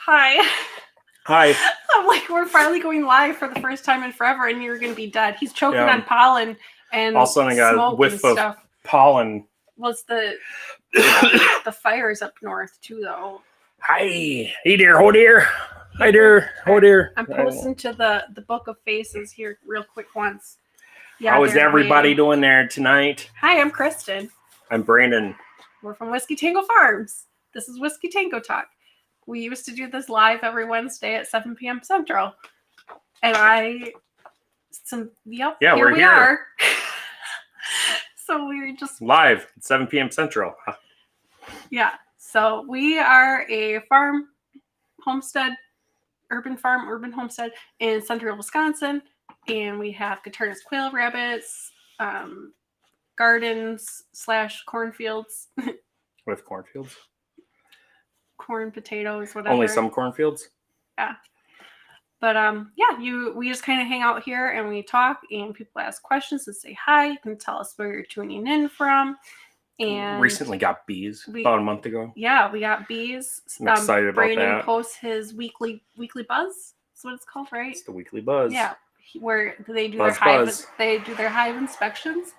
Hi. Hi. I'm like, we're finally going live for the first time in forever, and you're going to be dead. He's choking Yeah. on pollen and All of a sudden I got a smoke and whiff of stuff. pollen. Well, it's the fires up north, too, though. Hi. Hey there, ho there. Hi there, ho there. I'm posting to the Book of Faces here real quick once. Yeah, how is everybody doing there tonight? Hi, I'm Kristen. I'm Brandon. We're from Whiskey Tango Farms. This is Whiskey Tango Talk. We used to do this live every Wednesday at 7 p.m. Central. And Yeah, here we're we here. are. So we're just live at 7 p.m. Central. Yeah. So we are a farm, homestead, urban homestead in central Wisconsin. And we have Katarna's quail rabbits, gardens / cornfields. With cornfields? Corn, potatoes, whatever. Only some cornfields? Yeah. But we just kind of hang out here and we talk and people ask questions and say hi. You can tell us where you're tuning in from. And recently got bees about a month ago. Yeah, we got bees. I'm excited about Brandon that. posts his weekly buzz. That's what it's called, right? It's the weekly buzz. Yeah, where they do buzz, their hive. buzz. They do their hive inspections.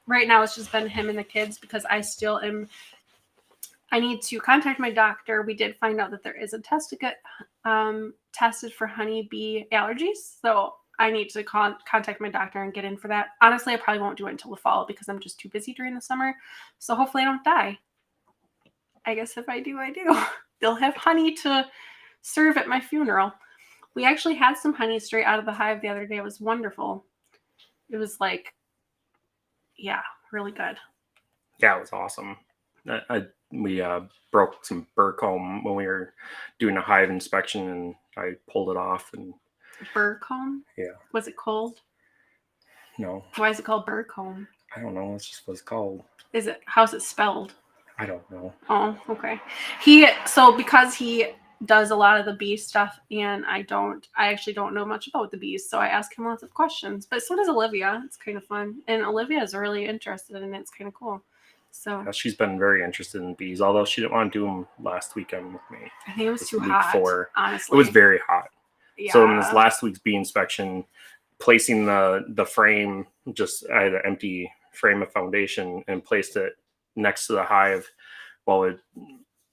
Right now, it's just been him and the kids because I still am. I need to contact my doctor. We did find out that there is a test to get tested for honeybee allergies. So I need to contact my doctor and get in for that. Honestly, I probably won't do it until the fall because I'm just too busy during the summer. So hopefully I don't die. I guess if I do, I do. They'll have honey to serve at my funeral. We actually had some honey straight out of the hive the other day. It was wonderful. It was really good. Yeah, it was awesome. We broke some burr comb when we were doing a hive inspection, and I pulled it off. And burr comb? Yeah. Was it cold? No. Why is it called burr comb? I don't know. It's just what it's called. How's it spelled? I don't know. Oh, okay. Because he does a lot of the bee stuff, and I actually don't know much about the bees, so I ask him lots of questions. But so does Olivia. It's kind of fun, and Olivia is really interested in it. It's kind of cool. So she's been very interested in bees, although she didn't want to do them last weekend with me. I think it was too hot. Honestly, it was very hot. Yeah. So in this last week's bee inspection, placing the frame, I had an empty frame of foundation and placed it next to the hive while we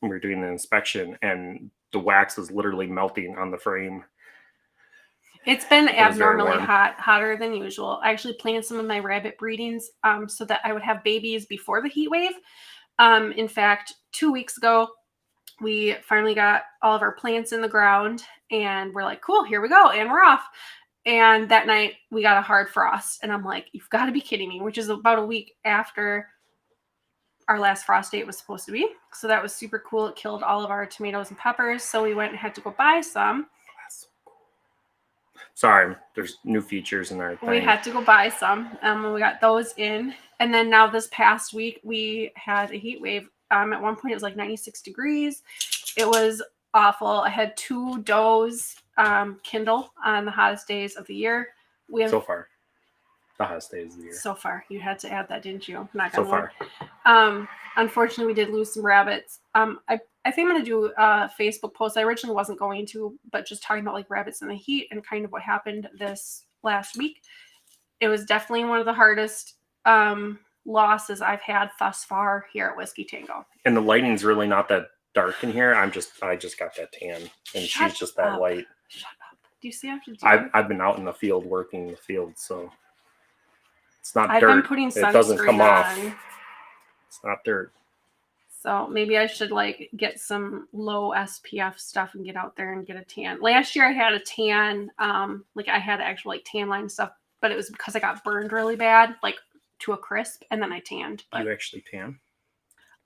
were doing the inspection, and the wax was literally melting on the frame. It's been abnormally hot, hotter than usual. I actually planned some of my rabbit breedings so that I would have babies before the heat wave. In fact, 2 weeks ago, we finally got all of our plants in the ground, and we're like, cool, here we go, and we're off. And that night, we got a hard frost, and I'm like, you've got to be kidding me, which is about a week after our last frost date was supposed to be. So that was super cool. It killed all of our tomatoes and peppers, so we went and had to go buy some. Sorry, there's new features in our thing. We had to go buy some, and we got those in. And then now this past week, we had a heat wave. At one point, it was like 96 degrees. It was awful. I had 2 does kindle on the hottest days of the year. So far. The hottest days of the year. So far. You had to add that, didn't you? So far. Unfortunately, we did lose some rabbits. I think I'm going to do a Facebook post. I originally wasn't going to, but just talking about like rabbits in the heat and kind of what happened this last week. It was definitely one of the hardest losses I've had thus far here at Whiskey Tango. And the lighting's really not that dark in here. I just got that tan, and she's just that light. Shut up. Do you see how I've been out in the field working in the field, so it's not dirt. I've been putting sunscreen. It doesn't come off. On. It's not dirt. So maybe I should get some low SPF stuff and get out there and get a tan. Last year I had a tan, I had actual tan line stuff, but it was because I got burned really bad, to a crisp, and then I tanned. But you actually tan?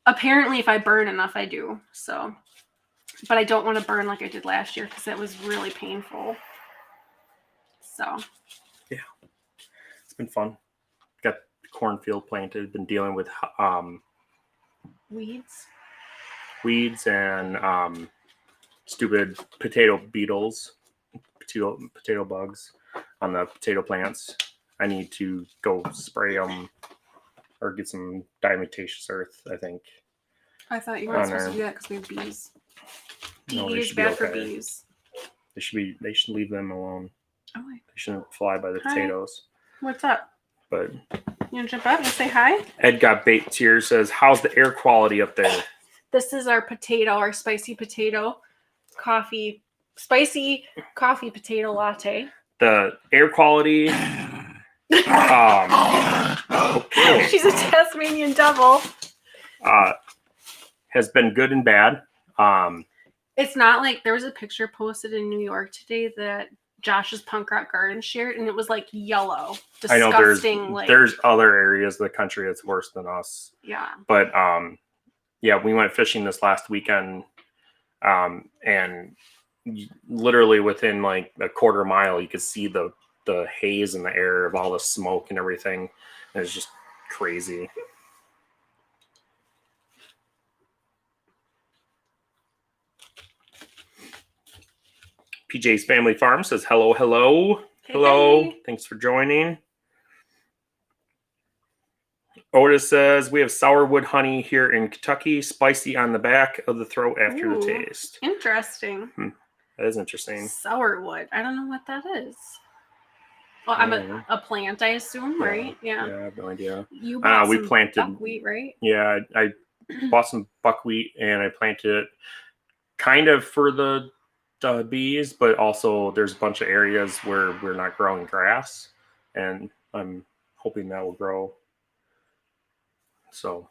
Apparently, if I burn enough, I do. So, but I don't want to burn like I did last year because it was really painful. So, yeah, it's been fun. Got the cornfield planted. Been dealing with weeds and stupid potato beetles, potato bugs on the potato plants. I need to go spray them or get some diatomaceous earth, I think. I thought you weren't supposed to do that because we have bees. No, DE they is should be bad for okay. bees. They should leave them alone. Oh, They shouldn't fly by the Hi. potatoes. what's up? But You want to jump up and say hi? Ed got baked here, says, how's the air quality up there? This is our potato, our spicy potato spicy coffee potato latte. The air quality. Okay. She's a Tasmanian devil. Has been good and bad. It's not like there was a picture posted in New York today that Josh's punk rock garden shared, and it was like yellow, disgusting. I know there's other areas of the country that's worse than us. Yeah. But yeah, we went fishing this last weekend, and literally within like a quarter mile, you could see the haze in the air of all the smoke and everything. And it's just crazy. PJ's Family Farm says hello. Hello. Hey. Thanks for joining. Otis says we have sourwood honey here in Kentucky, spicy on the back of the throat after the taste. Interesting. That is interesting. Sourwood. I don't know what that is. Well, I'm a plant, I assume, right? Yeah. Yeah, I have no idea. You bought we some planted buckwheat, right? Yeah, I bought some buckwheat and I planted it kind of for the bees, but also there's a bunch of areas where we're not growing grass, and I'm hoping that will grow. So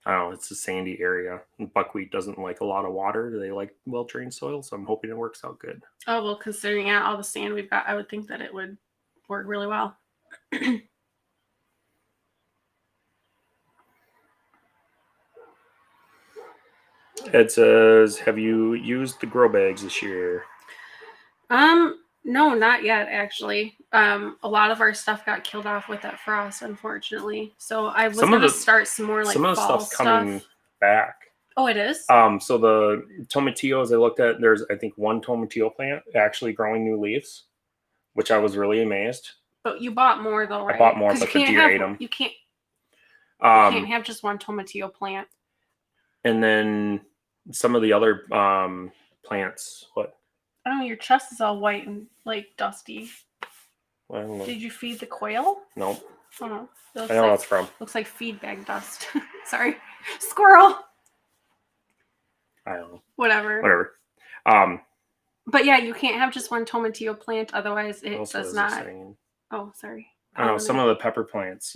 I don't know, it's a sandy area. And buckwheat doesn't like a lot of water. They like well-drained soil, so I'm hoping it works out good. Oh, well, considering all the sand we've got, I would think that it would work really well. Ed says, have you used the grow bags this year? No, not yet, actually. A lot of our stuff got killed off with that frost, unfortunately. So I was going to start some more like some of the fall stuff's coming back. Oh, it is? So the tomatillos I looked at, there's I think one tomatillo plant actually growing new leaves, which I was really amazed. But you bought more though, right? I bought more, but the deer ate them. You can't have just one tomatillo plant. And then some of the other plants, what? I don't know, your chest is all white and like dusty. I don't know. Did you feed the quail? Nope. Oh no. I know what it's from. Looks like feed bag dust. Sorry. Squirrel. I don't know. Whatever. But yeah, you can't have just one tomatillo plant, otherwise it does not. Oh, sorry. I know some of the pepper plants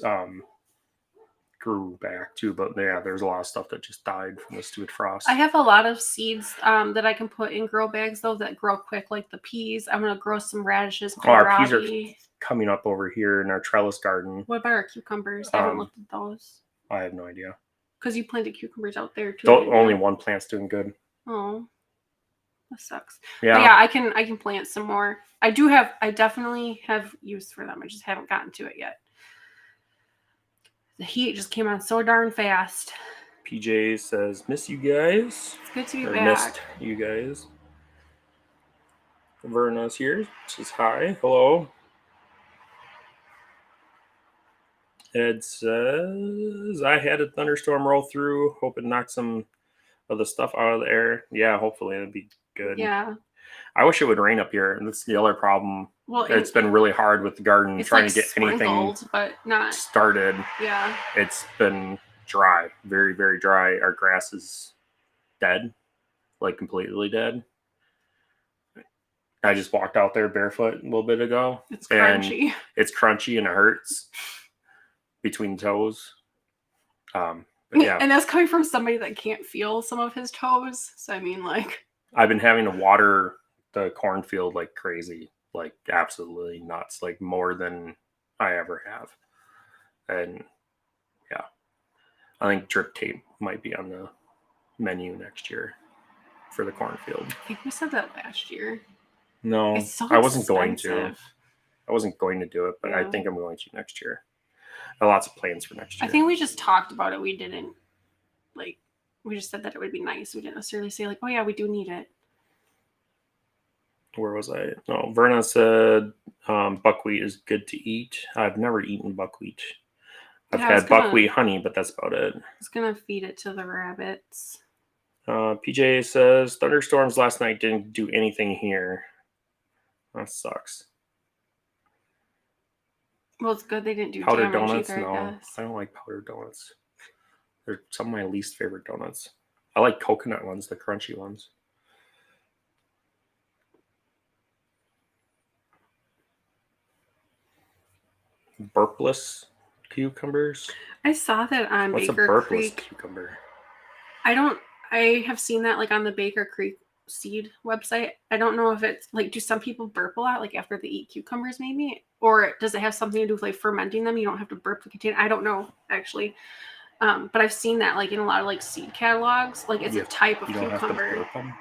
grew back too, but yeah, there's a lot of stuff that just died from the stupid frost. I have a lot of seeds that I can put in grow bags though that grow quick, like the peas. I'm gonna grow some radishes. Our peas are coming up over here in our trellis garden. What about our cucumbers? I haven't looked at those. I have no idea. Because you planted cucumbers out there too. Only one plant's doing good. Oh, that sucks. Yeah, but yeah, I can plant some more. I definitely have use for them. I just haven't gotten to it yet. The heat just came on so darn fast. PJ says, miss you guys. It's good to be back. Missed you guys. Verna's here. Says hi. Hello. Ed says, I had a thunderstorm roll through. Hope it knocked some of the stuff out of the air. Yeah, hopefully it'd be good. Yeah. I wish it would rain up here. And that's the other problem. Well, it's been really hard with the garden trying to get anything but not started. Yeah. It's been dry, very, very dry. Our grass is dead, like completely dead. I just walked out there barefoot a little bit ago. It's crunchy. It's crunchy and it hurts between toes. But yeah. And that's coming from somebody that can't feel some of his toes. So I mean, like, I've been having to water the cornfield like crazy, like absolutely nuts, like more than I ever have. And yeah, I think drip tape might be on the menu next year for the cornfield. I think we said that last year. No, I wasn't going to. I wasn't going to do it, but I think I'm going to next year. I have lots of plans for next year. I think we just talked about it. We didn't, like, we just said that it would be nice. We didn't necessarily say, like, oh, yeah, we do need it. Where was I? No, Verna said buckwheat is good to eat. I've never eaten buckwheat. I've had buckwheat honey, but that's about it. I was going to feed it to the rabbits. PJ says thunderstorms last night didn't do anything here. That sucks. Well, it's good they didn't do Powdered damage donuts? either, I No, guess. I don't like powdered donuts. They're some of my least favorite donuts. I like coconut ones, the crunchy ones. Burpless cucumbers. I saw that on What's Baker a burpless Creek. cucumber? I have seen that like on the Baker Creek seed website. I don't know if it's like, do some people burp a lot like after they eat cucumbers maybe? Or does it have something to do with like fermenting them? You don't have to burp the container. I don't know actually. But I've seen that like in a lot of like seed catalogs. Like it's a type of You don't have to cucumber. burp them? What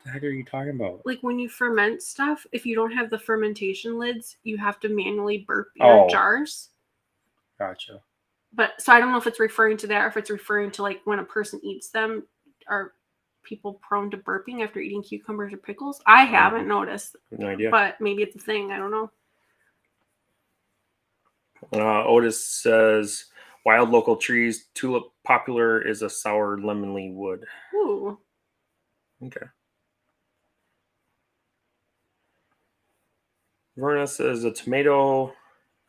the heck are you talking about? Like when you ferment stuff, if you don't have the fermentation lids, you have to manually burp your jars. Gotcha. But so I don't know if it's referring to that or if it's referring to like when a person eats them, are people prone to burping after eating cucumbers or pickles? I haven't noticed. No idea. But maybe it's a thing. I don't know. Otis says wild local trees, tulip popular is a sour lemonly wood. Ooh. Okay. Verna says a tomato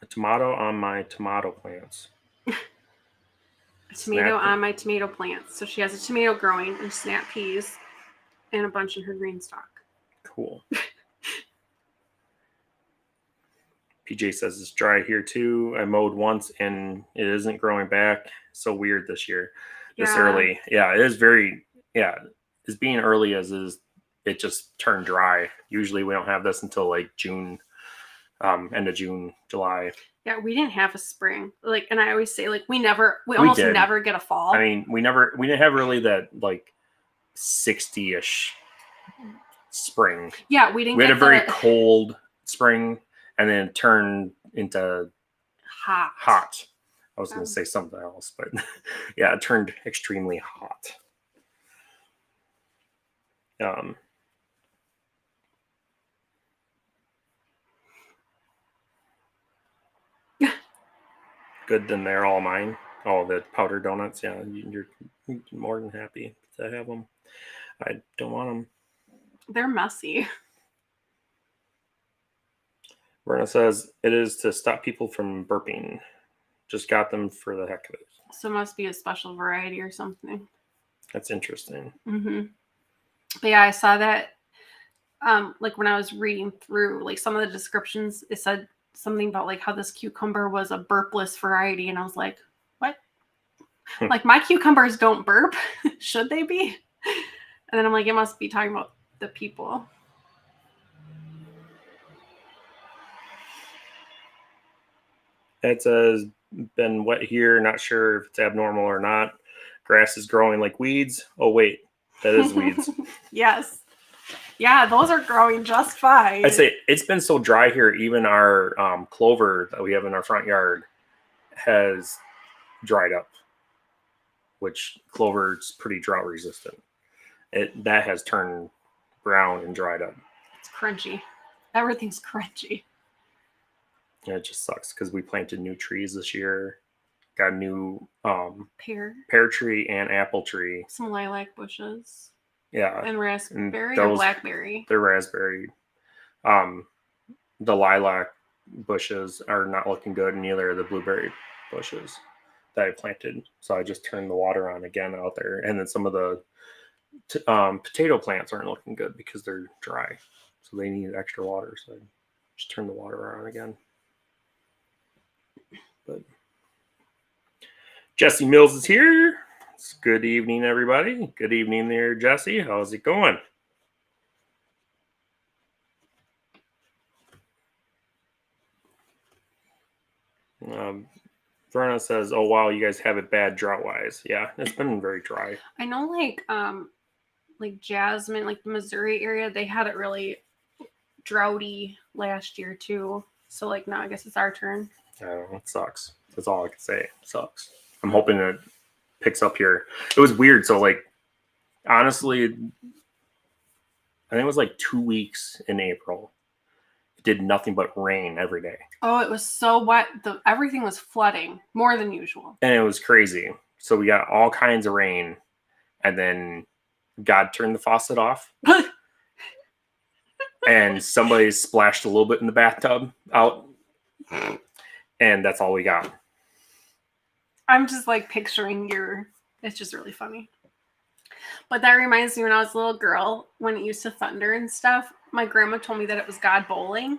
on my tomato plants. A tomato on my tomato plants. So she has a tomato growing and snap peas and a bunch in her green stalk. Cool. PJ says it's dry here too. I mowed once and it isn't growing back. So weird this year. This early. Yeah, it is very, as being early as is, it just turned dry. Usually we don't have this until like June, end of June, July. Yeah, we didn't have a spring. Like, and I always say like we almost never get a fall. I mean, we didn't have really that like 60-ish spring. Yeah, we had a very cold spring and then it turned into hot. I was going to say something else, but yeah, it turned extremely hot. Good, then they're all mine. Oh, the powdered donuts. Yeah, you're more than happy to have them. I don't want them. They're messy. Verna says it is to stop people from burping. Just got them for the heck of it. So it must be a special variety or something. That's interesting. Mm-hmm. But yeah, I saw that. Like when I was reading through like some of the descriptions, it said something about like how this cucumber was a burpless variety, and I was like, what? Like my cucumbers don't burp. Should they be? And then I'm like, it must be talking about the people. It says been wet here, not sure if it's abnormal or not. Grass is growing like weeds. Oh wait, that is weeds. Yes. Yeah, those are growing just fine. I'd say it's been so dry here, even our clover that we have in our front yard has dried up, which clover is pretty drought resistant. That has turned brown and dried up. It's crunchy. Everything's crunchy. Yeah, it just sucks because we planted new trees this year. Got a new pear tree and apple tree. Some lilac bushes. Yeah. And raspberry or blackberry? They're raspberry. The lilac bushes are not looking good, and neither are the blueberry bushes that I planted. So I just turned the water on again out there. And then some of the potato plants aren't looking good because they're dry. So they need extra water. So I just turned the water on again. But Jesse Mills is here. It's good evening, everybody. Good evening there, Jesse. How's it going? Verna says, "Oh wow, you guys have it bad drought-wise." Yeah, it's been very dry. I know, like Jasmine, like the Missouri area, they had it really droughty last year too. So like now, I guess it's our turn. I don't know. It sucks. That's all I can say. It sucks. I'm hoping it picks up here. It was weird. So like, honestly, I think it was like 2 weeks in April. It did nothing but rain every day. Oh, it was so wet. Everything was flooding more than usual. And it was crazy. So we got all kinds of rain. and then God turned the faucet off, and somebody splashed a little bit in the bathtub out, and that's all we got. I'm just like picturing it's just really funny. But that reminds me, when I was a little girl, when it used to thunder and stuff, my grandma told me that it was God bowling.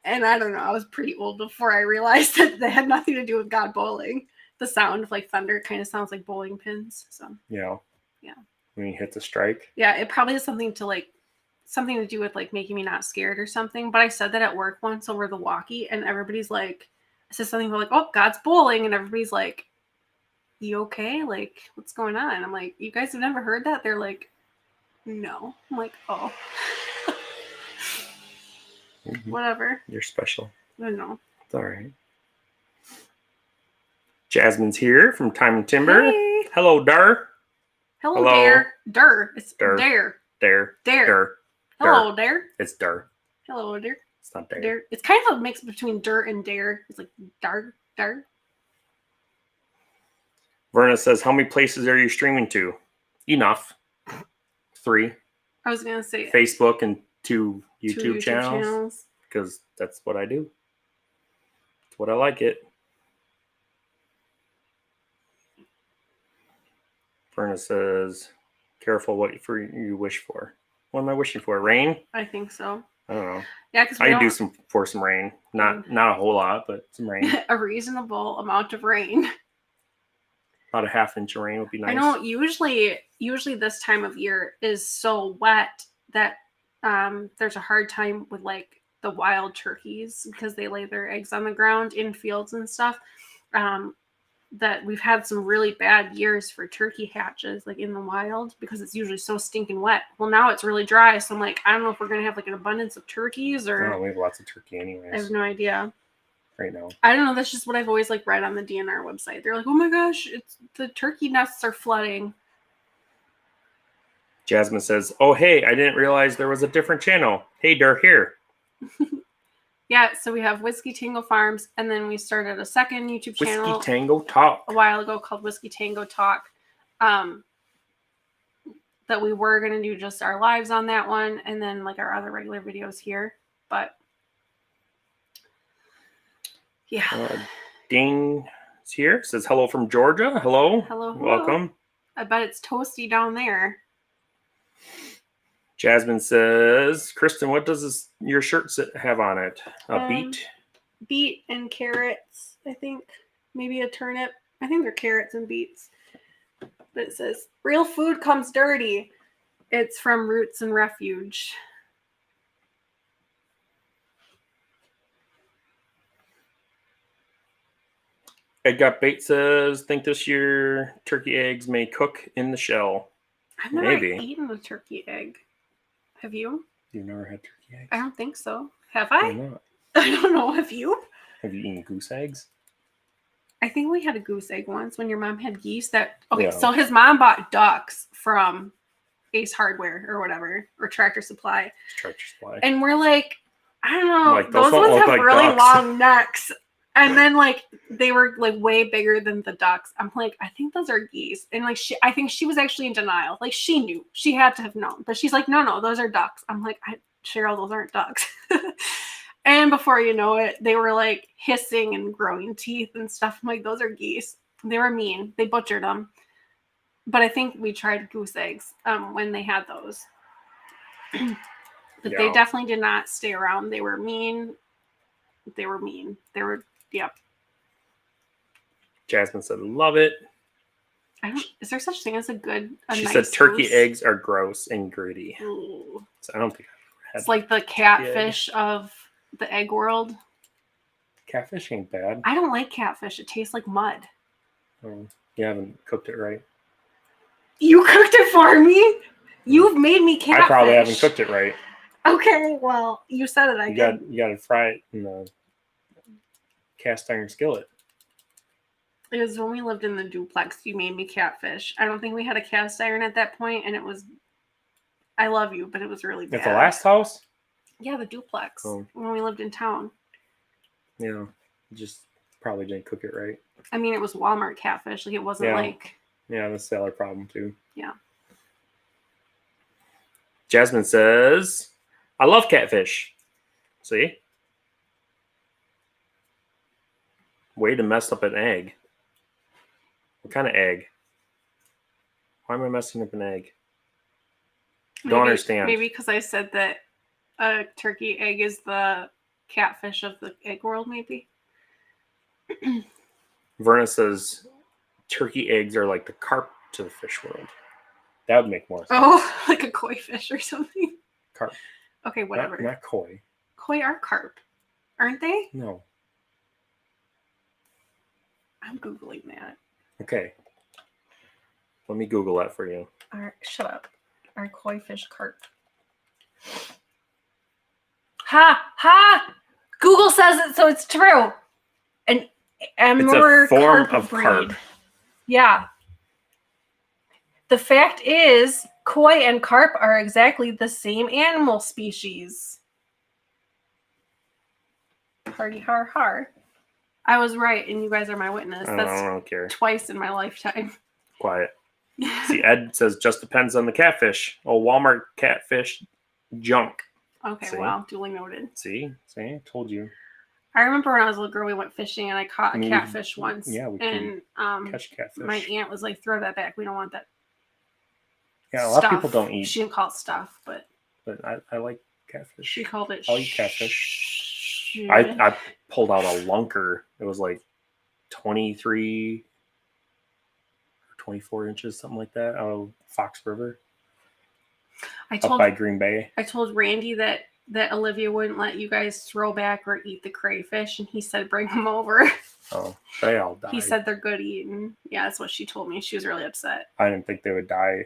And I don't know, I was pretty old before I realized that they had nothing to do with God bowling. The sound of like thunder kind of sounds like bowling pins. So Yeah. Yeah. When you hit the strike. Yeah, it probably has something to do with like making me not scared or something. But I said that at work once over the walkie, and everybody's like, I said something like, "Oh, God's bowling," and everybody's like, "You okay? Like, what's going on?" And I'm like, "You guys have never heard that?" They're like, "No." I'm like, "Oh." Mm-hmm. Whatever. You're special. I don't know. It's all right. Jasmine's here from Time and Timber. Hey. Hello, Dar. Hello, Dare. Dur. It's Dur. Dare. Dare. Dare. Dur. Hello, Dare. It's Dar. Hello, Dare. It's not Dare. Dare. It's kind of a mix between dirt and dare. It's like dar. Verna says, how many places are you streaming to? Enough. 3. I was going to say Facebook and 2 two YouTube channels. Because that's what I do. It's what I like it. Verna says, careful what you wish for. What am I wishing for? Rain? I think so. I don't know. Yeah, because I can do some rain. Not a whole lot, but some rain. A reasonable amount of rain. About a half inch of rain would be nice. I know usually this time of year is so wet that there's a hard time with like the wild turkeys because they lay their eggs on the ground in fields and stuff. That we've had some really bad years for turkey hatches, like in the wild, because it's usually so stinking wet. Well, now it's really dry, so I'm like, I don't know if we're gonna have like an abundance of turkeys or. No, we have lots of turkey anyways. I have no idea. Right now. I don't know. That's just what I've always like read on the DNR website. They're like, oh my gosh, it's the turkey nests are flooding. Jasmine says, oh hey, I didn't realize there was a different channel. Hey, they're here. Yeah, so we have Whiskey Tango Farms, and then we started a second YouTube channel. Whiskey Tango Talk. A while ago called Whiskey Tango Talk. That we were going to do just our lives on that one, and then like our other regular videos here. But yeah. Dean is here. Says hello from Georgia. Hello. Hello. Welcome. I bet it's toasty down there. Jasmine says, Kristen, what does your shirt have on it? A beet? Beet and carrots, I think. Maybe a turnip. I think they're carrots and beets. But it says, real food comes dirty. It's from Roots and Refuge. Egg Got Bait says, think this year turkey eggs may cook in the shell. I've never eaten a turkey egg. Have you? You've never had turkey eggs? I don't think so. Have I? Why not? I don't know. Have you? Have you eaten goose eggs? I think we had a goose egg once when your mom had geese Yeah. So his mom bought ducks from Ace Hardware or whatever, or Tractor Supply. Tractor Supply. And we're like, I don't know, like, those ones have like really ducks. long necks. And then like they were like way bigger than the ducks. I'm like, I think those are geese. And like I think she was actually in denial. Like she knew. She had to have known. But she's like, no, those are ducks. I'm like, Cheryl, those aren't ducks. And before you know it, they were like hissing and growing teeth and stuff. I'm like, those are geese. They were mean. They butchered them. But I think we tried goose eggs when they had those. But they definitely did not stay around. They were mean. Yep. Jasmine said, love it. Is there such thing as she nice said turkey goose? Eggs are gross and gritty. Ooh. So I don't think I've had it's like the catfish of the egg world. Catfish ain't bad. I don't like catfish. It tastes like mud. Oh, you haven't cooked it right. You cooked it for me? You've made me catfish. I probably haven't cooked it right. Okay, well, you said it. You got to fry it in the cast iron skillet. It was when we lived in the duplex. You made me catfish. I don't think we had a cast iron at that point, and it was. I love you, but it was really bad. At the last house? Yeah, the duplex when we lived in town. Yeah, just probably didn't cook it right. I mean, it was Walmart catfish. Like it wasn't like Yeah, that's the other problem too. Yeah. Jasmine says, I love catfish. See? Way to mess up an egg. What kind of egg? Why am I messing up an egg? Don't understand. Maybe because I said that a turkey egg is the catfish of the egg world, maybe. Verna says, turkey eggs are like the carp to the fish world. That would make more sense. Oh, like a koi fish or something. Carp. Okay, whatever. Not koi. Koi are carp, aren't they? No. I'm Googling that. Okay. Let me Google that for you. Shut up. Are koi fish carp? Ha! Google says it, so it's true. And It's a form of carp. Yeah. The fact is, koi and carp are exactly the same animal species. Party har har. I was right, and you guys are my witness. I don't care. Twice in my lifetime. Quiet. See, Ed says, just depends on the catfish. Oh, Walmart catfish junk. Okay, See? well, duly noted. See, told you. I remember when I was a little girl, we went fishing, and I caught a catfish once. Yeah, we can catch catfish. My aunt was like, "Throw that back. We don't want that." Yeah, a lot of people don't eat. She didn't call it stuff, but I like catfish. She called it. I'll eat catfish. I pulled out a lunker. It was like 23 or 24 inches, something like that, out of Fox River. Up by Green Bay. I told Randy that Olivia wouldn't let you guys throw back or eat the crayfish, and he said bring them over. Oh, they all died. He said they're good eating. Yeah, that's what she told me. She was really upset. I didn't think they would die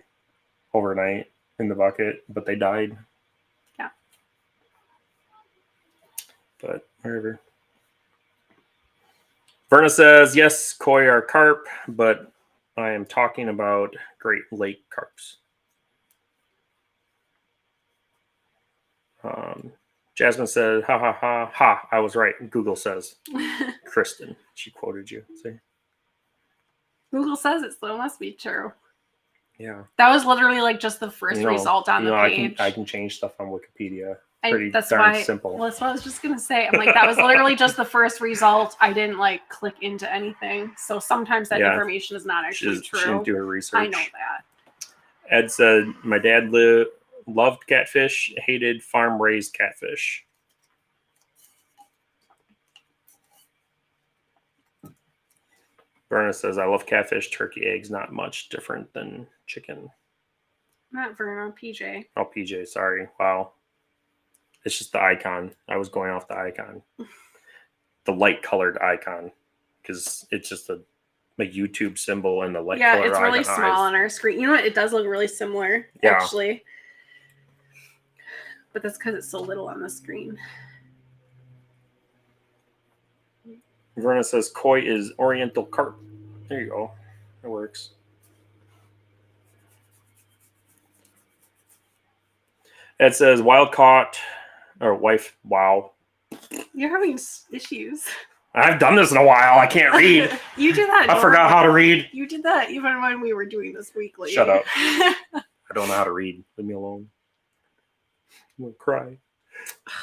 overnight in the bucket, but they died. Yeah. But whatever. Verna says, yes, koi are carp, but I am talking about Great Lake carps. Jasmine said, ha ha ha ha, I was right. Google says. Kristen, she quoted you. See? Google says it, so it must be true. Yeah. That was literally like just the first result on the page. I can change stuff on Wikipedia. That's darn why, simple. Well, that's what I was just gonna say. I'm like, that was literally just the first result. I didn't like click into anything. So sometimes that information is not actually true. She didn't do her research. I know that. Ed said, my dad loved catfish, hated farm-raised catfish. Verna says, I love catfish, turkey eggs, not much different than chicken. Not Verna, PJ. Oh, PJ, sorry. Wow. It's just the icon. I was going off the icon. The light-colored icon. Because it's just a YouTube symbol and the light-colored icon. Yeah, it's really small on our screen. You know what? It does look really similar, actually. But that's because it's so little on the screen. Verna says koi is oriental carp. There you go. It works. It says wild caught or wife. Wow. You're having issues. I've done this in a while. I can't read. You do that. I forgot how to read. You did that even when we were doing this weekly. Shut up. I don't know how to read. Leave me alone. I'm going to cry.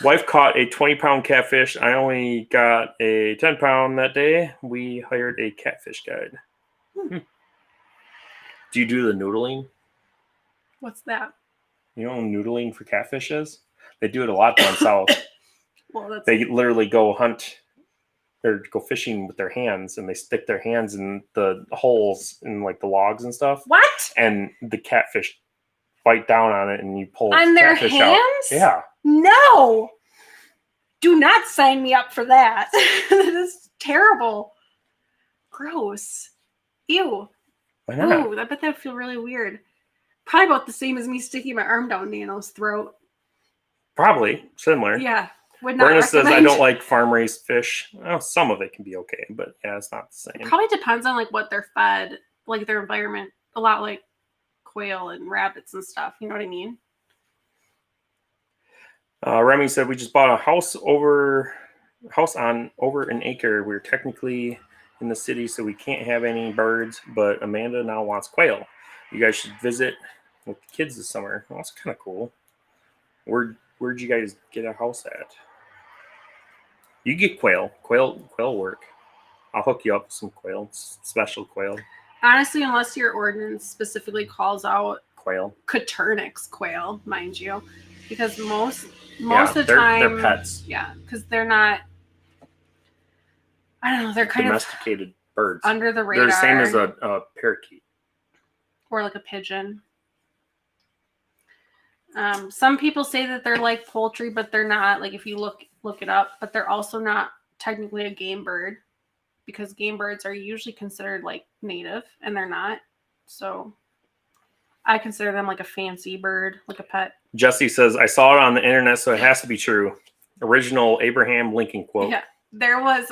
Wife caught a 20-pound catfish. I only got a 10-pound that day. We hired a catfish guide. Do you do the noodling? What's that? You know what noodling for catfish is? They do it a lot down south. Well, they literally go hunt or go fishing with their hands, and they stick their hands in the holes in like the logs and stuff. What? And the catfish bite down on it, and you pull on their hands. Out. Yeah. No. Do not sign me up for that. That is terrible. Gross. Ew. Why not? Ooh, I bet that would feel really weird. Probably about the same as me sticking my arm down Nano's throat. Probably similar. Yeah. Would not Verna recommend. says I don't like farm-raised fish. Well, some of it can be okay, but yeah, it's not the same. It probably depends on like what they're fed, like their environment. A lot like quail and rabbits and stuff. You know what I mean? Remy said we just bought a house on over an acre. We're technically in the city, so we can't have any birds. But Amanda now wants quail. You guys should visit with the kids this summer. Well, that's kind of cool. Where'd you guys get a house at? You get quail work. I'll hook you up with some quail, special quail. Honestly, unless your ordinance specifically calls out Quail. Coturnix quail, mind you, because most of the time they're pets. Yeah, because they're not. I don't know. They're kind domesticated birds under the radar. They're the same as a parakeet or like a pigeon. Some people say that they're like poultry, but they're not. Like if you look it up, but they're also not technically a game bird because game birds are usually considered like native, and they're not. So I consider them like a fancy bird, like a pet. Jesse says, I saw it on the internet, so it has to be true. Original Abraham Lincoln quote. Yeah, there was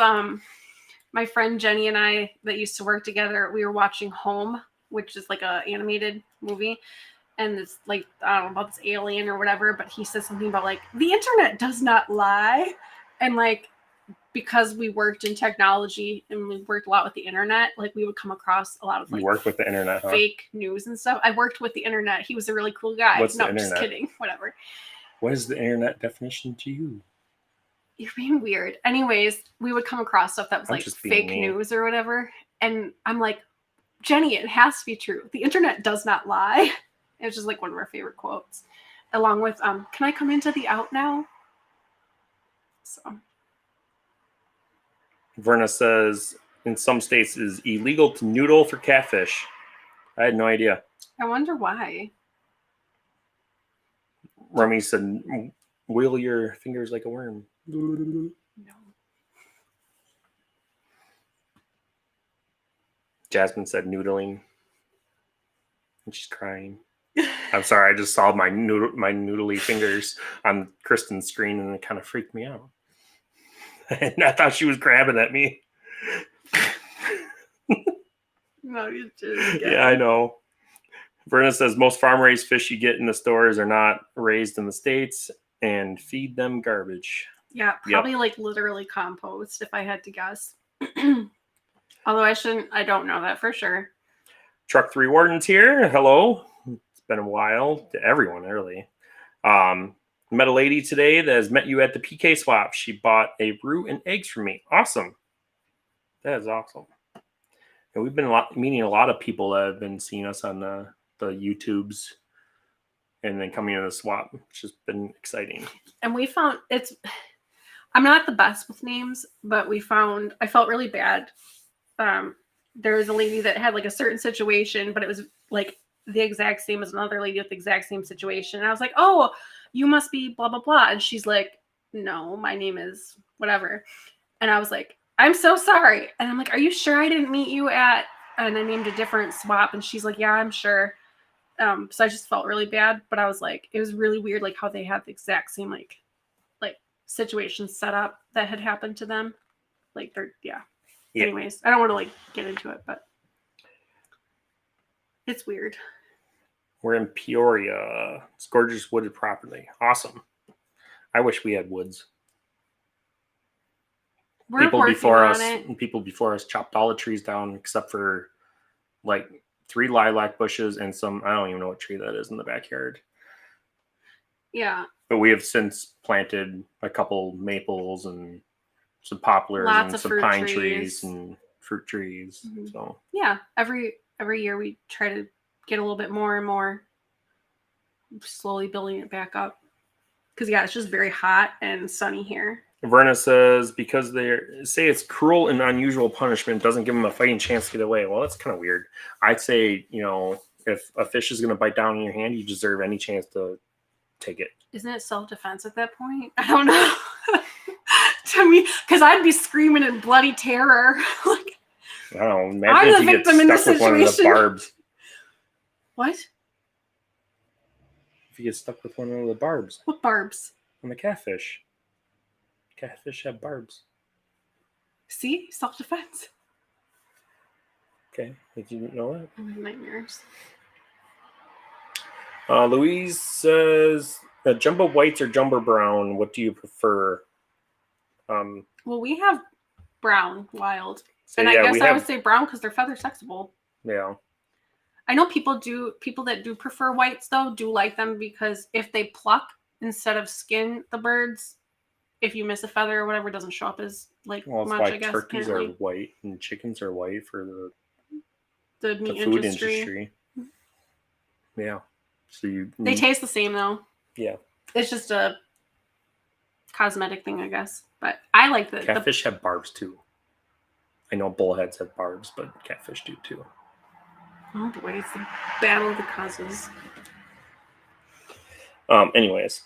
my friend Jenny and I that used to work together. We were watching Home, which is like a animated movie. And it's like, I don't know about this alien or whatever, but he says something about like, the internet does not lie. And like, because we worked in technology and we worked a lot with the internet, like we would come across a lot of like you work with the internet, fake news and stuff. I worked with the internet. He was a really cool guy. What's no, the internet? Just kidding. Whatever. What is the internet definition to you? You're being weird. Anyways, we would come across stuff that was like fake news or whatever. And I'm like, Jenny, it has to be true. The internet does not lie. It was just like one of our favorite quotes. Along with, can I come into the out now? So. Verna says, in some states it is illegal to noodle for catfish. I had no idea. I wonder why. Remy said, wiggle your fingers like a worm. No. Jasmine said noodling. And she's crying. I'm sorry, I just saw my noodly fingers on Kristen's screen and it kind of freaked me out. And I thought she was grabbing at me. No, you just Yeah, I know. Verna says most farm-raised fish you get in the stores are not raised in the States and feed them garbage. Yeah, probably like literally compost if I had to guess. Although I don't know that for sure. Truck 3 Warden's here. Hello. It's been a while to everyone, really. Met a lady today that has met you at the PK swap. She bought a roux and eggs from me. Awesome. That is awesome. And we've been meeting a lot of people that have been seeing us on the YouTubes and then coming to the swap, which has been exciting. And we found I'm not the best with names, but I felt really bad. There was a lady that had like a certain situation, but it was like the exact same as another lady with the exact same situation. And I was like, oh, you must be blah, blah, blah. And she's like, no, my name is whatever. And I was like, I'm so sorry. And I'm like, are you sure I didn't meet you at, and I named a different swap. And she's like, yeah, I'm sure. So I just felt really bad, but I was like, it was really weird, like how they had the exact same, like situations set up that had happened to them. Like yeah. Anyways, I don't want to like get into it, but it's weird. We're in Peoria. It's gorgeous wooded property. Awesome. I wish we had woods. People before us chopped all the trees down except for like 3 lilac bushes and some, I don't even know what tree that is in the backyard. Yeah. But we have since planted a couple maples and some poplars and some pine trees and fruit trees. Mm-hmm. So yeah, every year we try to get a little bit more and more, slowly building it back up. Because yeah, it's just very hot and sunny here. Verna says because they say it's cruel and unusual punishment doesn't give them a fighting chance to get away. Well, that's kind of weird. I'd say, if a fish is going to bite down in your hand, you deserve any chance to take it. Isn't it self-defense at that point? I don't know. To me, because I'd be screaming in bloody terror. Like, I don't know. Imagine if you get stuck with one of the barbs. What? If you get stuck with one of the barbs. What barbs? On the catfish. Catfish have barbs. See? Self-defense. Okay. Did you know that? I have nightmares. Louise says, jumbo whites or jumbo brown, what do you prefer? Well, we have brown wild. And I guess I would say brown because they're feather sexable. Yeah. I know people that do prefer whites though do like them because if they pluck instead of skin the birds, if you miss a feather or whatever, it doesn't show up as like Well, it's much. why I guess turkeys apparently. are white and chickens are white for The the meat food industry. Yeah. So They taste the same though. Yeah. It's just a cosmetic thing, I guess. But I like the catfish have barbs too. I know bullheads have barbs, but catfish do too. Oh boy, it's the battle of the causes. Anyways,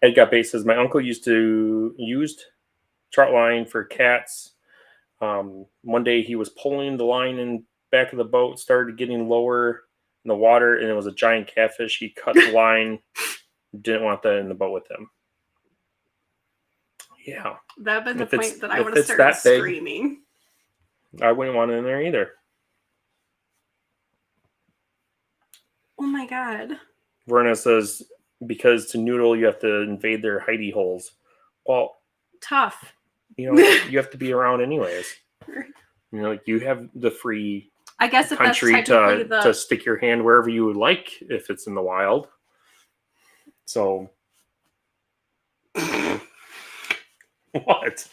Ed Got Bait says my uncle used trout line for cats. One day he was pulling the line in back of the boat, started getting lower in the water, and it was a giant catfish. He cut the line, didn't want that in the boat with him. Yeah. That would been the point that I would have started screaming. I wouldn't want it in there either. Oh my god. Verna says, because to noodle, you have to invade their hidey holes. Well, tough. You know, you have to be around anyways. You know, like you have the free country to stick your hand wherever you would like if it's in the wild. So what?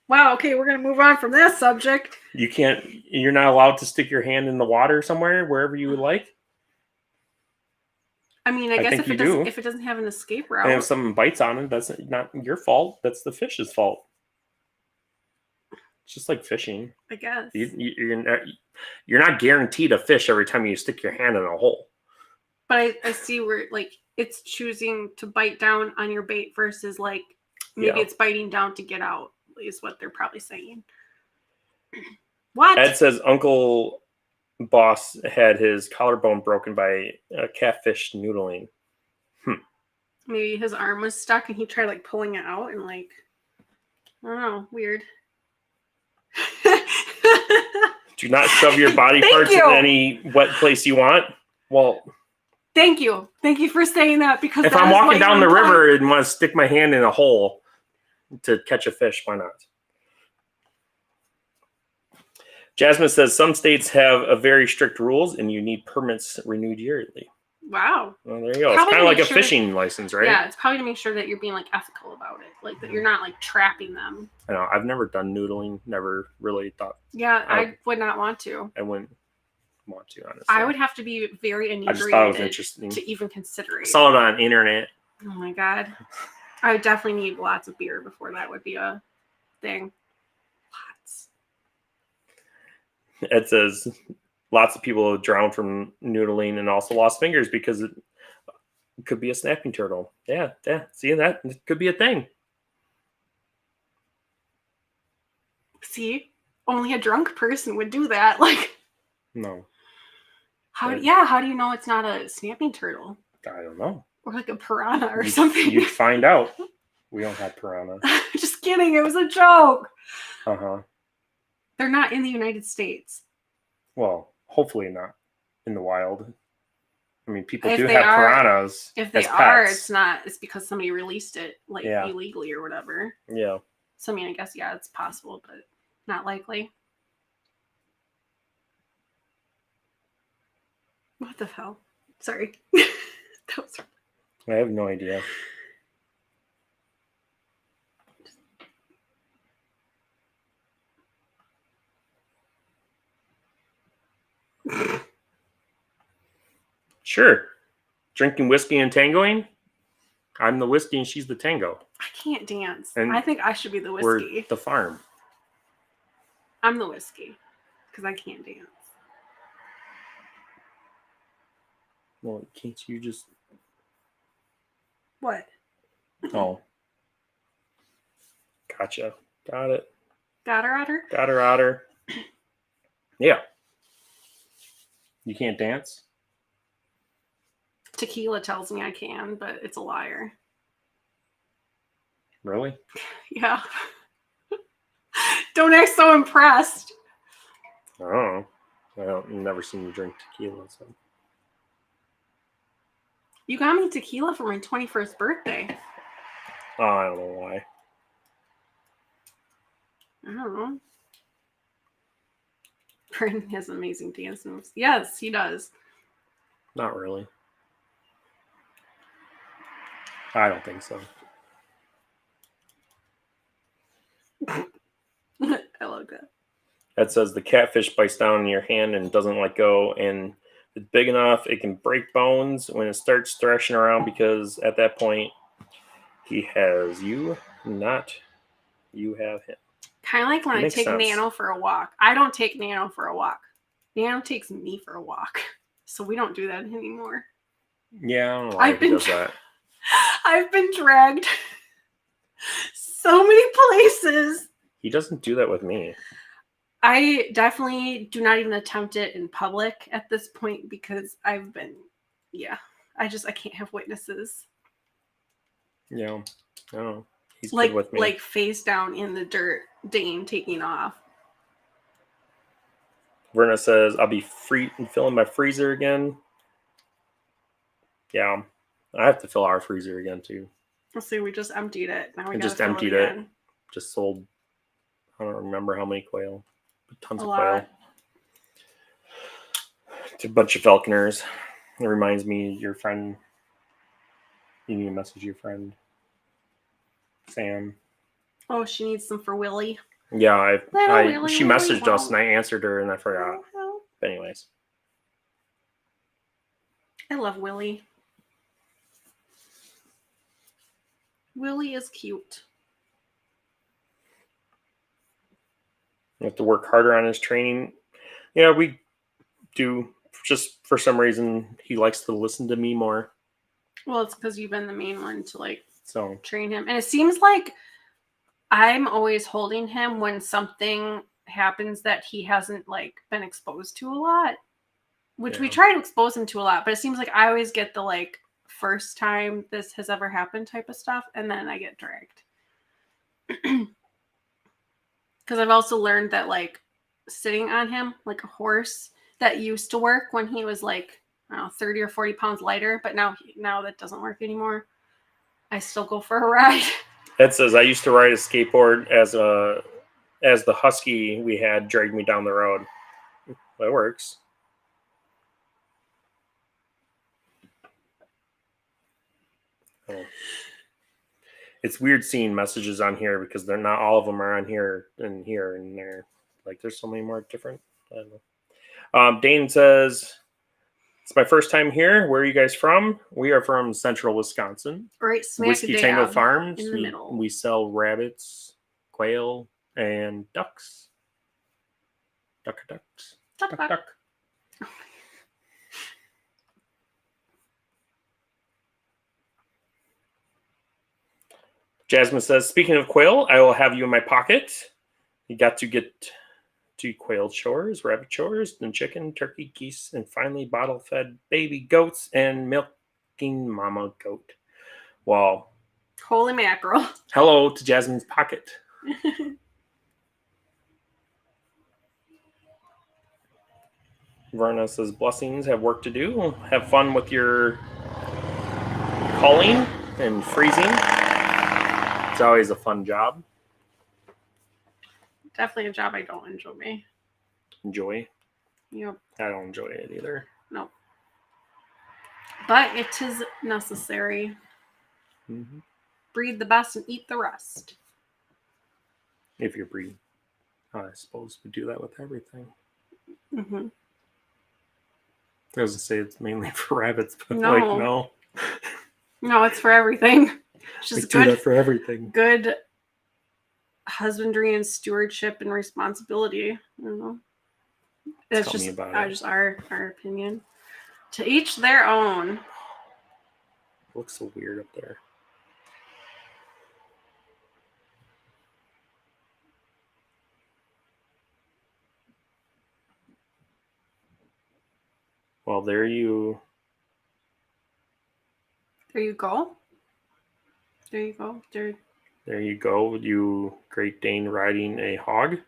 Wow, okay, we're gonna move on from that subject. You're not allowed to stick your hand in the water somewhere wherever you would like. I mean, I guess if it doesn't have an escape route. And if someone bites on it, that's not your fault. That's the fish's fault. It's just like fishing. I guess. You're not guaranteed a fish every time you stick your hand in a hole. But I see where like it's choosing to bite down on your bait versus like maybe it's biting down to get out is what they're probably saying. What? Ed says Uncle Boss had his collarbone broken by a catfish noodling. Maybe his arm was stuck and he tried like pulling it out and like I don't know, weird. Do not shove your body parts in any wet place you want. Well, thank you for saying that because if I'm walking down the river and want to stick my hand in a hole to catch a fish, why not? Jasmine says some states have a very strict rules and you need permits renewed yearly. Wow. Well, there you go. It's kind of like a fishing license, right? Yeah, it's probably to make sure that you're being like ethical about it, like that you're not like trapping them. I know. I've never done noodling. Never really thought. Yeah, I would not want to. I wouldn't want to, honestly. I would have to be very inebriated I just thought it was interesting to even consider it. I saw it on the internet. Oh my god, I would definitely need lots of beer before that would be a thing. Lots. It says lots of people have drowned from noodling and also lost fingers because it could be a snapping turtle. Yeah. See, that it could be a thing. See, only a drunk person would do that. Like, no. How do you know it's not a snapping turtle? I don't know. Or like a piranha or something. You'd find out. We don't have piranha. Just kidding. It was a joke. Uh-huh. They're not in the United States. Well, hopefully not in the wild. I mean, people do have piranhas. If they are, it's because somebody released it like illegally or whatever. Yeah. So I mean, I guess it's possible, but not likely. What the hell? Sorry. I have no idea. Sure. Drinking whiskey and tangoing? I'm the whiskey and she's the tango. I can't dance. And I think I should be the whiskey. We're the farm. I'm the whiskey because I can't dance. Well, can't you just... What? Oh. Gotcha. Got it. Got her, otter? Got her, otter. Yeah. You can't dance? Tequila tells me I can, but it's a liar. Really? Yeah. Don't act so impressed. Oh. I've never seen you drink tequila, so... You got me tequila for my 21st birthday. Oh, I don't know why. I don't know. Brandon has amazing dance moves. Yes, he does. Not really. I don't think so. I love that. That says the catfish bites down in your hand and doesn't let go, and it's big enough it can break bones when it starts thrashing around, because at that point he has you, not you have him. Kind of like when I Makes take sense. Nano for a walk. I don't take Nano for a walk. Nano takes me for a walk. So we don't do that anymore. Yeah, I don't know why he does that. I've been dragged so many places. He doesn't do that with me. I definitely do not even attempt it in public at this point because I can't have witnesses. Yeah, I don't know. He's like good with me. like face down in the dirt, Dane taking off. Verna says, I'll be filling my freezer again. Yeah, I have to fill our freezer again too. Let's see, we just emptied it. Now we just fill emptied it. Just sold, I don't remember how many quail, but tons A of lot. quail. To a bunch of falconers. It reminds me, your friend, you need to message your friend, Sam. Oh, she needs some for Willie. Yeah, Willie, she messaged us and I answered her and I forgot. But anyways. I love Willie. Willie is cute. You have to work harder on his training. Yeah, we do. Just for some reason, he likes to listen to me more. Well, it's because you've been the main one to so train him. And it seems like I'm always holding him when something happens that he hasn't been exposed to a lot. Which we try to expose him to a lot, but it seems like I always get the first time this has ever happened type of stuff, and then I get dragged. Because I've also learned that sitting on him like a horse that used to work when he was 30 or 40 pounds lighter, but now that doesn't work anymore. I still go for a ride. Ed says, I used to ride a skateboard as the husky we had dragged me down the road. That works. Oh. It's weird seeing messages on here because they're not all of them are on here and there. There's so many more different. I don't know. Dane says, it's my first time here. Where are you guys from? We are from central Wisconsin. Right, smack Whiskey dab Tango Farms. in the middle. We sell rabbits, quail, and ducks. Ducks. Duck. Jasmine says, speaking of quail, I will have you in my pocket. You got to get to quail chores, rabbit chores, then chicken, turkey, geese, and finally bottle-fed baby goats and milking mama goat. Wow. Holy mackerel. Hello to Jasmine's pocket. Verna says, blessings, have work to do. Have fun with your culling and freezing. It's always a fun job. Definitely a job I don't enjoy. Yep. I don't enjoy it either. No. But it is necessary. Mm-hmm. Breed the best and eat the rest. If you're breeding. I suppose we do that with everything. Mm-hmm. I was going to say it's mainly for rabbits, but no. No, it's for everything. It's just do that for everything. Good husbandry and stewardship and responsibility. I don't know. It's just our opinion. To each their own. It looks so weird up there. Well, there you go. There you go, you Great Dane riding a hog.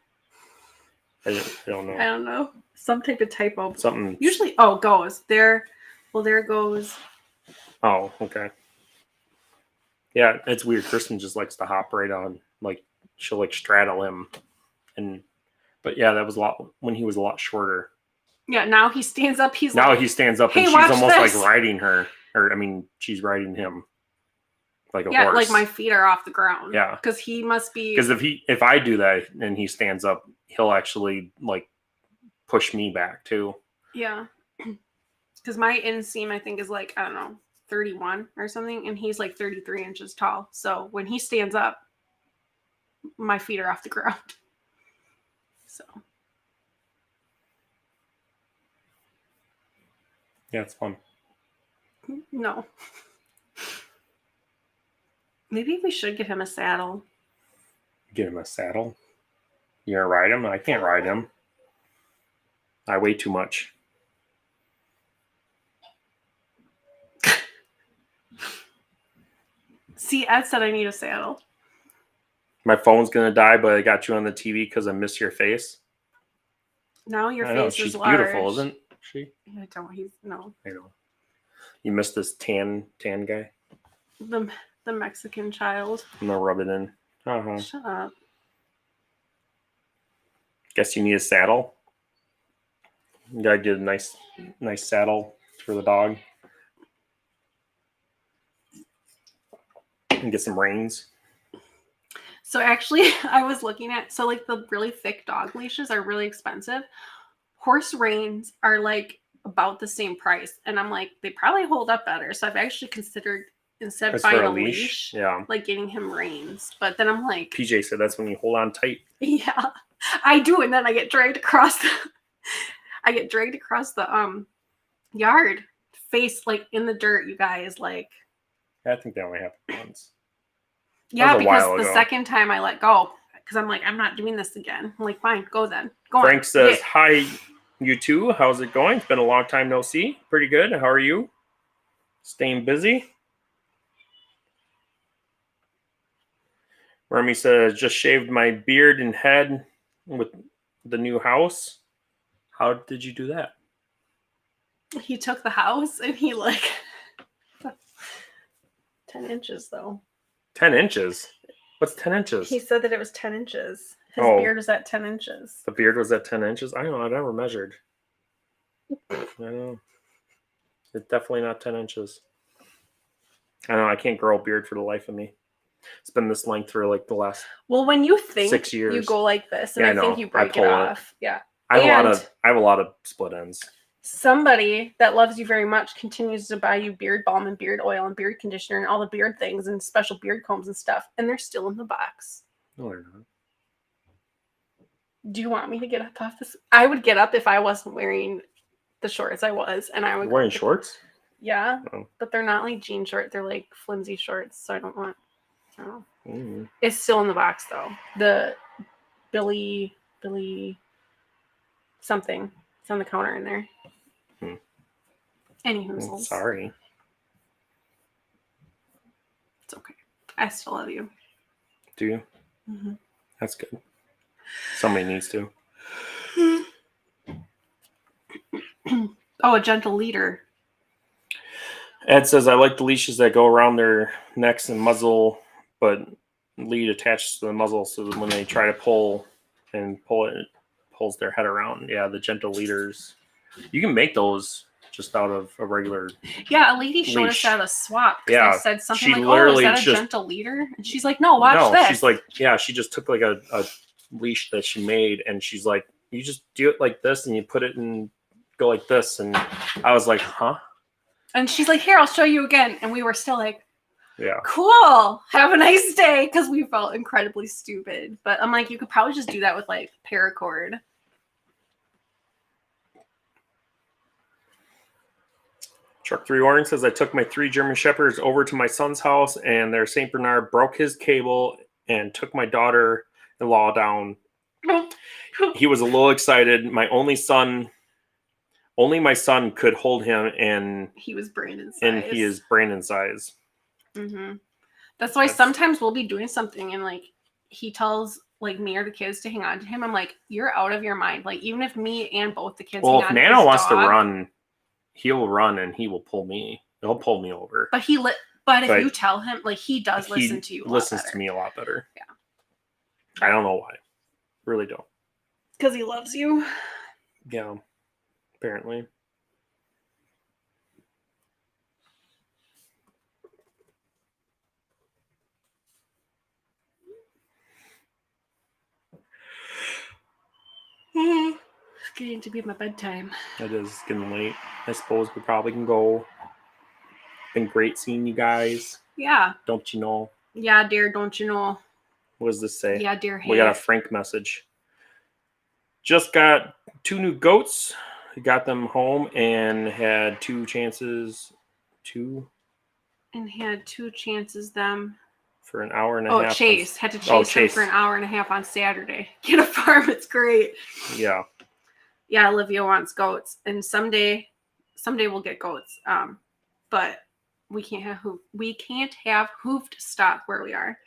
I don't know. I don't know. Some type of typo. Something. Usually, goes. There. Well, there goes. Oh, okay. Yeah, it's weird. Kristen just likes to hop right on. She'll straddle him and But yeah, that was a lot when he was a lot shorter. Yeah, now he stands up. He's Now like, he stands up "Hey, and she's watch almost this." like riding her. Or, I mean, she's riding him like a yeah, horse. like my feet are off the ground. Yeah. Because he must be. Because if I do that and he stands up, he'll actually like push me back too. Yeah. Because my inseam, I think, is like, I don't know, 31 or something. And he's like 33 inches tall. So when he stands up, my feet are off the ground. So. Yeah, it's fun. No. Maybe we should get him a saddle. Get him a saddle. You gonna ride him? I can't ride him. I weigh too much. See, Ed said I need a saddle. My phone's gonna die, but I got you on the TV because I miss your face. Now your I know, face she's is large. beautiful, isn't she? I don't. He's no. I know. You missed this tan guy. The Mexican child. I'm gonna rub it in. Uh-huh. Shut up. Guess you need a saddle. You gotta get a nice saddle for the dog. And get some reins. So actually, I was looking at, so like the really thick dog leashes are really expensive. Horse reins are like about the same price. And I'm like, they probably hold up better. So I've actually considered, instead of That's for buying a a leash. leash, Yeah. like getting him reins. But then I'm like, PJ said that's when you hold on tight. yeah, I do. And then I get dragged across the, yard, face like in the dirt, you guys, like. I think that only happened once. Yeah, a because while the ago. second time I let go, because I'm like, I'm not doing this again. I'm like, fine, go then. Go Frank on. says, Yeah. hi, you two. How's it going? It's been a long time no see. Pretty good. How are you? Staying busy? Remy says, just shaved my beard and head with the new house. How did you do that? He took the house and he like 10 inches though. 10 inches? What's 10 inches? He said that it was 10 inches. His beard was at 10 inches. The beard was at 10 inches? I don't know. I never measured. I know. It's definitely not 10 inches. I know. I can't grow a beard for the life of me. It's been this length for like the last. Well, when you think 6 years. you go like this, and Yeah, I I think know. you I break it pull it. off. Yeah. I have a lot of split ends. Somebody that loves you very much continues to buy you beard balm and beard oil and beard conditioner and all the beard things and special beard combs and stuff, and they're still in the box. No, they're not. Do you want me to get up off this? I would get up if I wasn't wearing the shorts I was, and I would. You're wearing shorts? Yeah, Oh. but they're not like jean shorts. They're like flimsy shorts, so I don't want. I don't know. Mm. It's still in the box though. The Billy something. It's on the counter in there. Anywho, Sorry. it's okay. I still love you. Do you? Mm-hmm. That's good. Somebody needs to. Oh, a gentle leader. Ed says, I like the leashes that go around their necks and muzzle, but lead attaches to the muzzle so that when they try to pull it pulls their head around. Yeah, the gentle leaders. You can make those just out of a regular. Yeah, a lady showed leash. us at a swap. Yeah, I said something she like, "Oh, is literally that a just- gentle leader?" And she's like, "No, watch this." She's like, yeah, she just took like a leash that she made, and she's like, you just do it like this, and you put it and go like this, and I was like, huh? And she's like, "Here, I'll show you again." And we were still like, Yeah. "Cool, have a nice day," because we felt incredibly stupid. But I'm like, you could probably just do that with like paracord. Truck 3 Orange says, I took my 3 German Shepherds over to my son's house, and their St. Bernard broke his cable and took my daughter-in-law down. He was a little excited. Only my son could hold him, and he was Brandon's size. And he is Brandon's size. Mm-hmm. That's why sometimes we'll be doing something, and like he tells like me or the kids to hang on to him. I'm like, you're out of your mind. Like even if me and both the kids. Well, hang if on to Nano his wants to dog, run, he'll run and he will pull me. He'll pull me over. But if you tell him, like he does listen to you. Listens to me a lot better. Yeah. I don't know why. Really don't. Because he loves you. Yeah, apparently. It's getting to be my bedtime. It is getting late. I suppose we probably can go. Been great seeing you guys. Yeah. Don't you know? Yeah, dear, don't you know? What does this say? Yeah, dear, hey. We got a Frank message. Just got 2 new goats. Got them home and had 2 chances. 2 And had 2 chances them. for an hour and a half. Chase. Had to chase them for an hour and a half on Saturday. Get a farm. It's great. Yeah. Yeah, Olivia wants goats. And someday we'll get goats. But we can't have hoofed stock where we are.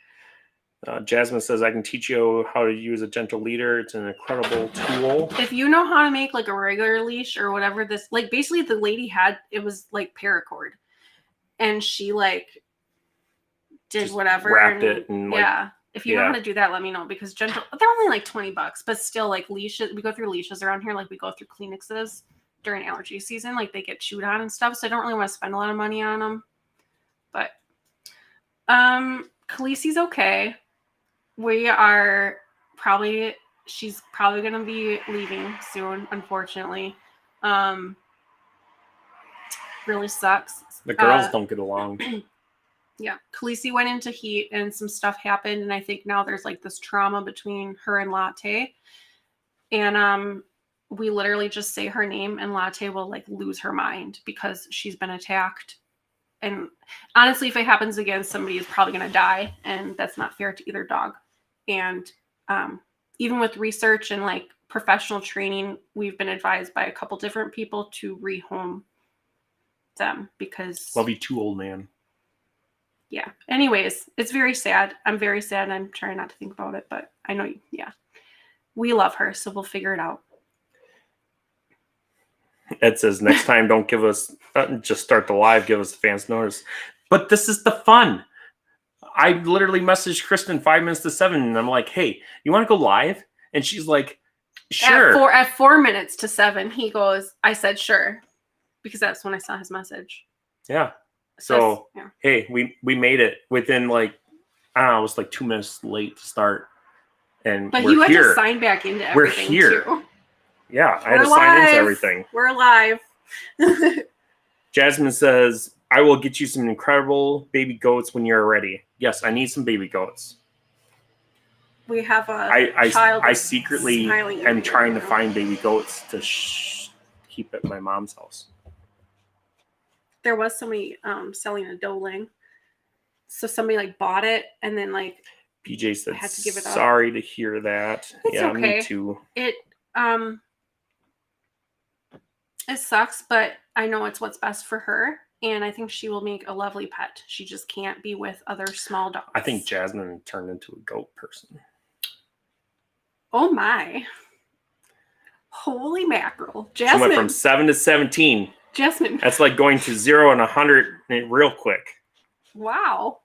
Jasmine says, I can teach you how to use a gentle leader. It's an incredible tool. If you know how to make like a regular leash or whatever this, like basically the lady had, it was like paracord. And she like did Just whatever. Wrapped it and like, yeah. If you know how to do that, let me know, because gentle, they're only like $20, but still like leashes. We go through leashes around here. Like we go through Kleenexes during allergy season. Like they get chewed on and stuff. So I don't really want to spend a lot of money on them. But Khaleesi's okay. She's probably going to be leaving soon, unfortunately. Really sucks. The girls don't get along. Yeah. Khaleesi went into heat and some stuff happened. And I think now there's like this trauma between her and Latte. And we literally just say her name and Latte will like lose her mind because she's been attacked. And honestly, if it happens again, somebody is probably going to die. And that's not fair to either dog. And even with research and like professional training, we've been advised by a couple different people to rehome them because... Love you too, old man. Yeah. Anyways, it's very sad. I'm very sad. I'm trying not to think about it, but I know, yeah. We love her, so we'll figure it out. Ed says, next time, don't give us, just start the live, give us the fans notice. But this is the fun. I literally messaged Kristen 5 minutes to 7, and I'm like, hey, you want to go live? And she's like, sure. At 4 minutes to 7, he goes, I said sure, because that's when I saw his message. Yeah. So, yeah. Hey, we made it within like, I don't know, it was like 2 minutes late to start. But you had to sign back into everything. We're here. Too. Yeah, I had to sign into everything. We're live. Jasmine says, I will get you some incredible baby goats when you're ready. Yes, I need some baby goats. We have a child. I secretly am trying to find baby goats to keep at my mom's house. There was somebody selling a doeling. So somebody like bought it and then like PJ said, had to give it up. Sorry to hear that. It's okay. Me too. It sucks, but I know it's what's best for her. And I think she will make a lovely pet. She just can't be with other small dogs. I think Jasmine turned into a goat person. Oh my. Holy mackerel. Jasmine. She went from 7 to 17. Jasmine. That's like going to 0 and 100 real quick. Wow.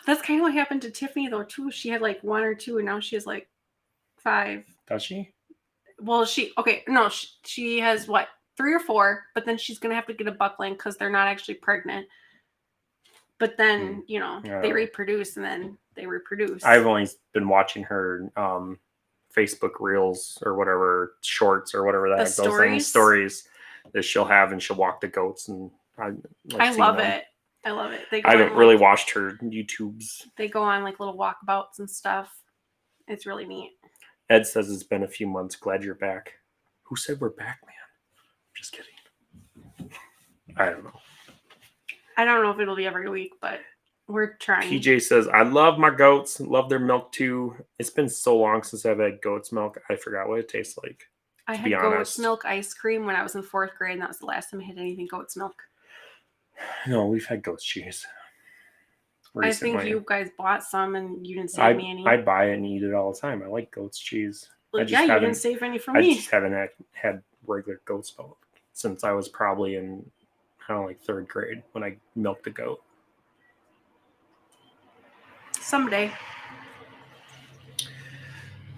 That's kind of what happened to Tiffany though too. She had like 1 or 2 and now she has like 5. Does she? Well, she has what, 3 or 4, but then she's gonna have to get a buckling because they're not actually pregnant. But then they reproduce and then they reproduce. I've only been watching her Facebook reels or whatever, shorts or whatever that goes, stories that she'll have, and she'll walk the goats, and I love it. I love it. I haven't really watched her YouTubes. They go on like little walkabouts and stuff. It's really neat. Ed says it's been a few months. Glad you're back. Who said we're back, man? Just kidding. I don't know. I don't know if it'll be every week, but we're trying. PJ says, I love my goats. Love their milk too. It's been so long since I've had goat's milk. I forgot what it tastes like. I had goat's milk ice cream when I was in 4th grade, and that was the last time I had anything goat's milk. No, we've had goat's cheese recently. I think you guys bought some and you didn't save me any. I buy it and eat it all the time. I like goat's cheese. Well, you didn't save any for me. I just haven't had regular goat's milk since I was probably in, I don't know, like 3rd grade when I milked a goat. Someday.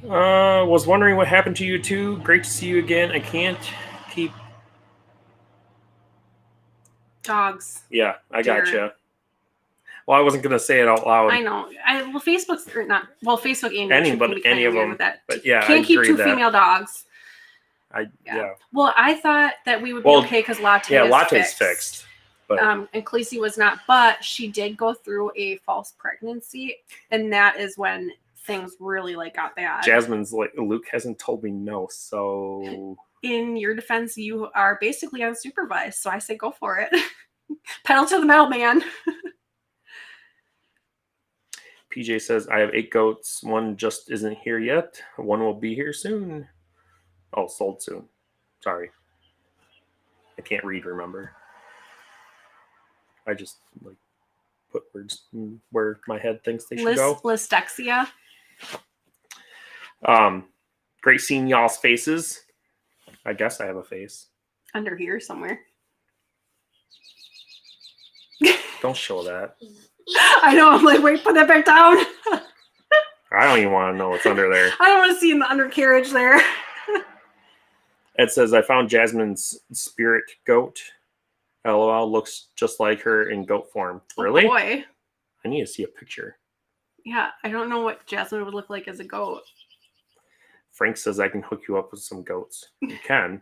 Was wondering what happened to you too. Great to see you again. I can't keep. Dogs. Yeah, I Dear. gotcha. Well, I wasn't gonna say it out loud. I know. Facebook's or not. Well, Facebook and YouTube can be Any kind of of weird them. with that. But yeah, Can't I keep agree two that. female dogs. Yeah. Well, I thought that we would be okay because Latte is Latte's fixed. fixed. But and Khaleesi was not, but she did go through a false pregnancy, and that is when things really got bad. Jasmine's like, Luke hasn't told me no, so in your defense, you are basically unsupervised, so I say go for it. Pedal to the metal, man. PJ says, I have 8 goats. One just isn't here yet. One will be here soon. Oh, sold soon. Sorry. I can't read, remember. I just put words where my head thinks they should go. Lystexia. Great seeing y'all's faces. I guess I have a face. Under here somewhere. Don't show that. I know, I'm like, wait, put that back down. I don't even want to know what's under there. I don't want to see in the undercarriage there. It says, I found Jasmine's spirit goat. LOL, looks just like her in goat form. Really? Oh boy. I need to see a picture. Yeah, I don't know what Jasmine would look like as a goat. Frank says I can hook you up with some goats. You can.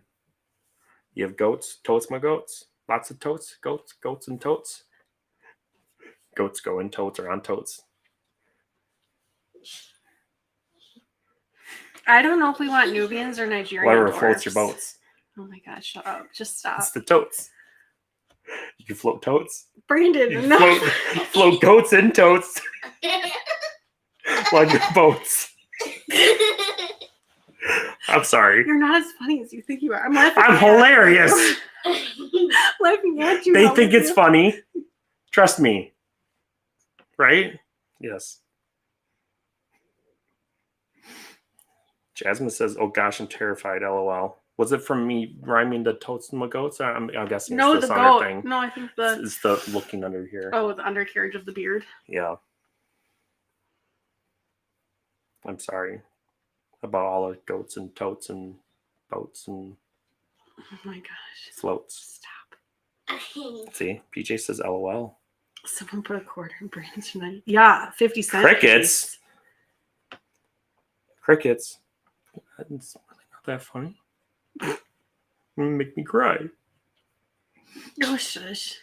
You have goats? Totes my goats? Lots of totes? Goats and totes? Goats go in totes or on totes. I don't know if we want Nubians or Nigerian Whatever dwarfs. floats your boats. Oh my god, shut up. Just stop. It's the totes. You can float totes. Brandon, You no. can float goats and totes. Like your boats. I'm sorry. You're not as funny as you think you are. I'm laughing. I'm hilarious. Laughing at you. They think it's funny. Trust me. Right? Yes. Jasmine says, oh gosh, I'm terrified, LOL. Was it from me rhyming the totes and my goats? I'm guessing no, it's the this goat. thing. No, I think the... It's the looking under here. Oh, the undercarriage of the beard. Yeah. I'm sorry about all the goats and totes and boats and Oh my gosh. floats. Stop. See, PJ says LOL. Someone put a quarter in Brandon's tonight. Yeah, 50 cents. Crickets. Crickets. That's really not that funny. Make me cry. Oh, shush.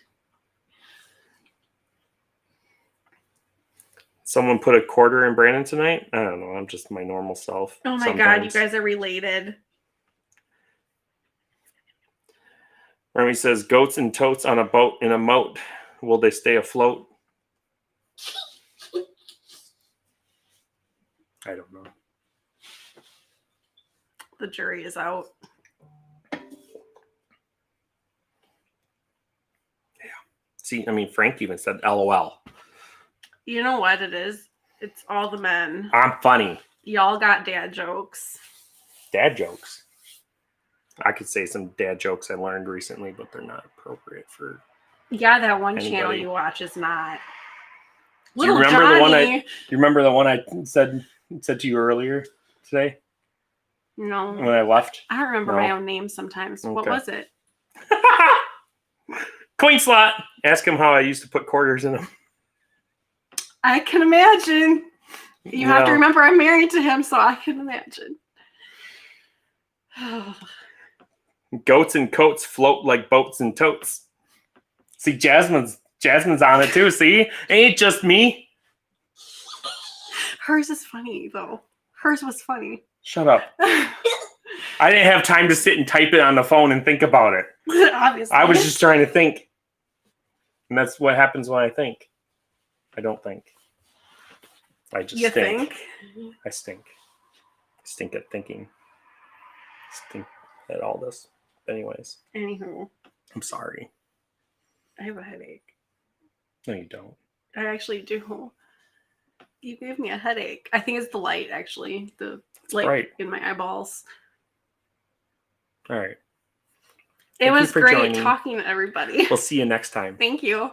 Someone put a quarter in Brandon tonight? I don't know. I'm just my normal self. Oh my god, you guys are related. Remy says, goats and totes on a boat in a moat. Will they stay afloat? I don't know. The jury is out. See, I mean, Frank even said LOL. You know what it is? It's all the men. I'm funny. Y'all got dad jokes. Dad jokes. I could say some dad jokes I learned recently, but they're not appropriate for. Yeah, that one channel Anybody. you watch is not. Do you Little remember the one Johnny. Do you remember the one I said to you earlier today No. when I left? I don't remember No. my own name sometimes. What Okay. was it? Coin slot. Ask him how I used to put quarters in them. I can imagine. You have to remember I'm married to him, so I can imagine. Goats and coats float like boats and totes. See, Jasmine's on it too. See, ain't just me. Hers is funny though. Hers was funny. Shut up. I didn't have time to sit and type it on the phone and think about it. Obviously. I was just trying to think. And that's what happens when I think. I don't think. I just You stink. think? I stink. I stink at thinking. I stink at all this. Anyways, Anywho, I'm sorry. I have a headache. No, you don't. I actually do. You gave me a headache. I think it's the light, actually. The light bright. in my eyeballs. All right. It Thank you was for great joining. talking to everybody. We'll see you next time. Thank you.